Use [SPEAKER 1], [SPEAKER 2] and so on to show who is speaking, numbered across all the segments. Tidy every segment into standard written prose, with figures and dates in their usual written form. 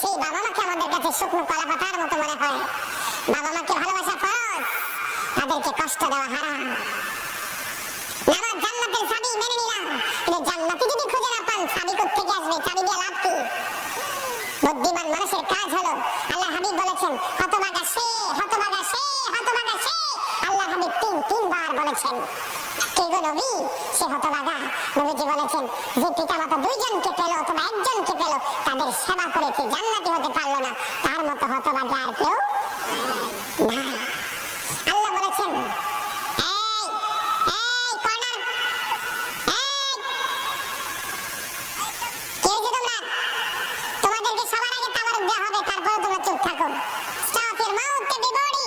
[SPEAKER 1] সেই বাবা মাকে আমাদের কাছে শুকনো কলা পাতার মতো মনে হয়। বাবা মাকে ভালোবাসা ফরজ, তাদেরকে কষ্ট দেওয়া হারাম। নামাজ জান্নাতের চাবি মেনে নিলাম, কিন্তু জান্নাতে যদি খুঁজে না পান চাবি কোত্থেকে আসবে? চাবি দিয়ে লাভ কি? বুদ্ধিমান মানুষের কাজ হলো, আল্লাহ হাবিব বলেছেন হতভাগা সে, হতভাগা সে, হতভাগা সে। আল্লাহ হাবিব তিনবার বলেছেন। কে গো নবী? সে হতভাগা। নবীজি বলেছেন যে পিতামাতা দুইজনকে পেল অথবা একজনকে পেল, তাদের সেবা করে কি জান্নাতি হতে পারলো না, তার মতো হতভাগা আর কেউ না। আল্লাহ বলেছেন এই এই কর্নার, এই কে যে তোমরা, তোমাদেরকে সবার আগে তাবারুক দেওয়া হবে, তারপরে তোমরা চুপ থাকো। Stop your mouth everybody.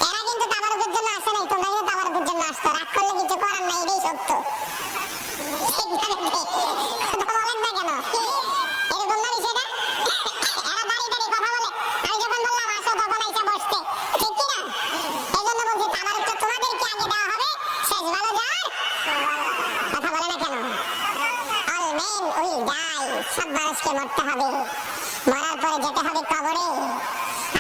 [SPEAKER 1] এরা কিন্তু তাবারুকের জন্য আসে নাই, তোমরা কিন্তু তাবারুকের জন্য আসছো। রাগ করলে কিছু করার নাই, এটাই সত্য। কথা বলেন না কেন? এরকম না বিষয়টা? এরা দাঁড়িয়ে দাঁড়িয়ে কথা বলে, আমি যখন বললাম আসো তখন এসে বসছে, ঠিক কিনা? এই জন্য বলছি তাবারুকটা তোমাদেরকে আগে দেওয়া হবে, শেষ ভালো যার। কথা বলে না কেন? অল মেন উইল ডাই, সব মানুষকে মরতে হবে, মরার পরে যেতে হবে কবরে।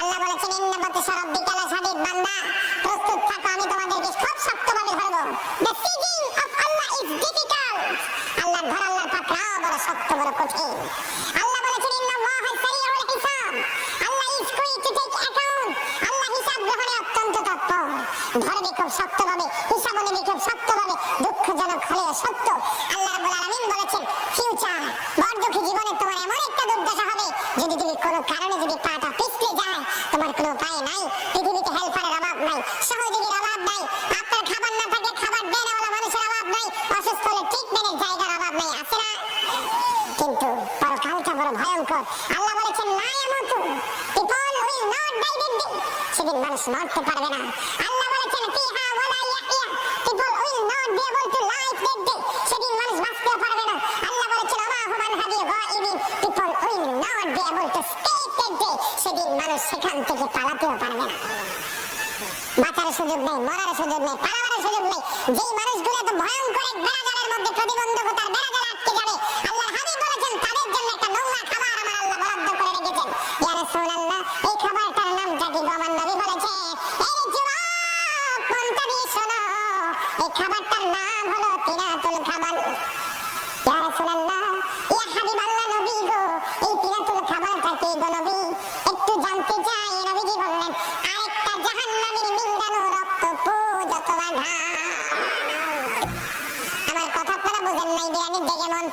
[SPEAKER 1] আল্লাহ বলেছেন ইন্না বাতিশা রাব্বিকা লাশাদীদ, বান্দা প্রস্তুত থাকো, আমি তোমাদেরকে খুব শক্তভাবে ধরব। The seizing of Allah is difficult, আল্লাহর ধরা, আল্লাহর পাকড়াও বড় শক্ত, বড় কঠিন। আল্লাহ বলেছেন ইন্নাল্লাহা সারিউল হিসাব, Allah is quick to take account, Allah হিসাব গ্রহণে অত্যন্ত তৎপর। ধরবে খুব শক্তভাবে, হিসাব নেবে খুব শক্তভাবে, দুঃখজনক হলেও সত্য। আল্লাহ রাব্বুল আলামিন বলেছেন ফিউচার, বর্দুখী জীবনে তোমার এমন একটা দুর্দশা হবে, যদি তুমি কোনো কারণে যদি পাটা পিছলে যায়, তোমার কোনো উপায় নাই, পৃথিবীতে হেল্পারের অভাব নাই, সহযোগীর অভাব নাই, আপনার খাবার না থাকে খাবার দেওয়ালা মানুষের অভাব নাই, অসুস্থ হলে ট্রিটমেন্টের জায়গার অভাব নাই, আছে না? কিন্তু পরকালটা বড় ভয়ঙ্কর। আল্লাহ বলেছেন লা ইয়ামুতু, people will not die that day, সেদিন মানুষ মরতে পারবে না। আল্লাহ বলেছেন ফিহা ওয়ালা ইয়াহইয়া, people will not be able to live that day, সেদিন মানুষ বাঁচতেও পারবে না। আল্লাহ বলেছেন ওমা হুমান হাদি গায়িবিন, people will not be able to escape that day, সেদিন মানুষ সেখান থেকে পালাতেও পারবে না। বাঁচার সুযোগ নেই, মরার সুযোগ নেই, পালাবার সুযোগ নেই। যেই মানুষগুলো এত ভয়ঙ্কর এক বেড়াজালের মধ্যে, প্রতিবন্ধকতার বেড়াজালে আটকে যাবে, আল্লাহ হাবিব বলেছেন তাদের জন্য একটা নোংরা খাবার আমার আল্লাহ বরাদ্দ করে রেখেছেন। ইয়া রাসূলুল্লাহ, এই খাবারটার নামটা কি? আমার নবী বলেছে এই যুবক মনটা দিয়ে শোনো, এই খাবারটার নাম হলো তিনাতুল খাবার। ইয়া রাসূলুল্লাহ, ইয়া হাবিবাল্লাহ নবী গো, এই তিনাতুল খাবারটা কি গো নবী? একটু জানতে চাই। নবীজি বললেন আরেকটা জাহান্নামীর নিংড়ানো রক্ত পূজত বাধা। আমার কথা আপনারা বুঝেন নাই, বিয়ানির দেখে মন